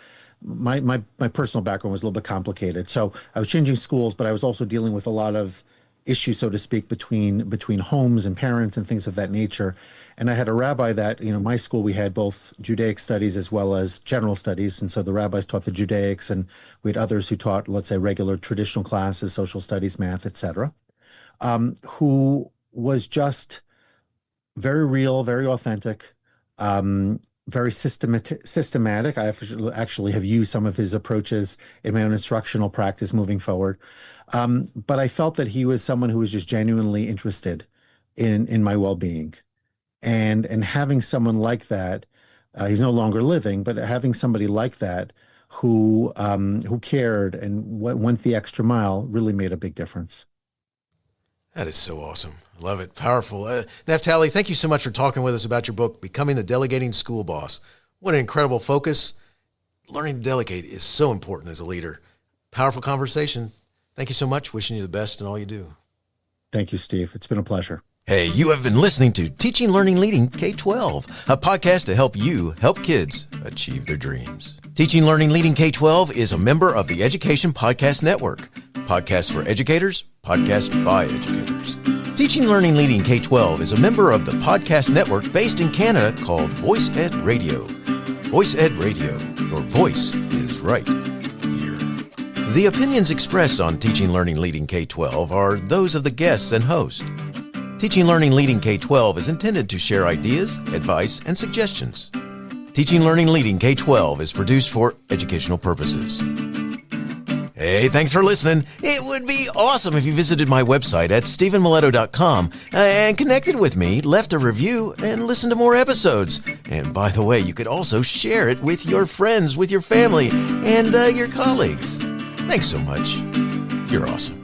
my personal background was a little bit complicated. So I was changing schools, but I was also dealing with a lot of issues, so to speak, between homes and parents and things of that nature. And I had a rabbi that, my school, we had both Judaic studies as well as general studies. And so the rabbis taught the Judaics, and we had others who taught, let's say, regular traditional classes, social studies, math, etc., who was just very real, very authentic, very systematic. I actually have used some of his approaches in my own instructional practice moving forward. But I felt that he was someone who was just genuinely interested in my well-being. And having someone like that, he's no longer living, but having somebody like that who cared and went the extra mile really made a big difference. That is so awesome. I love it. Powerful. Naphtali, thank you so much for talking with us about your book, Becoming the Delegating School Boss. What an incredible focus. Learning to delegate is so important as a leader. Powerful conversation. Thank you so much. Wishing you the best in all you do. Thank you, Steve. It's been a pleasure. Hey, you have been listening to Teaching, Learning, Leading K-12, a podcast to help you help kids achieve their dreams. Teaching, Learning, Leading K-12 is a member of the Education Podcast Network. Podcasts for educators, podcasts by educators. Teaching, Learning, Leading K-12 is a member of the podcast network based in Canada called Voice Ed Radio. Voice Ed Radio, your voice is right here. The opinions expressed on Teaching, Learning, Leading K-12 are those of the guests and host. Teaching, Learning, Leading K-12 is intended to share ideas, advice, and suggestions. Teaching, Learning, Leading K-12 is produced for educational purposes. Hey, thanks for listening. It would be awesome if you visited my website at stephenmiletto.com and connected with me, left a review, and listened to more episodes. And by the way, you could also share it with your friends, with your family, and your colleagues. Thanks so much. You're awesome.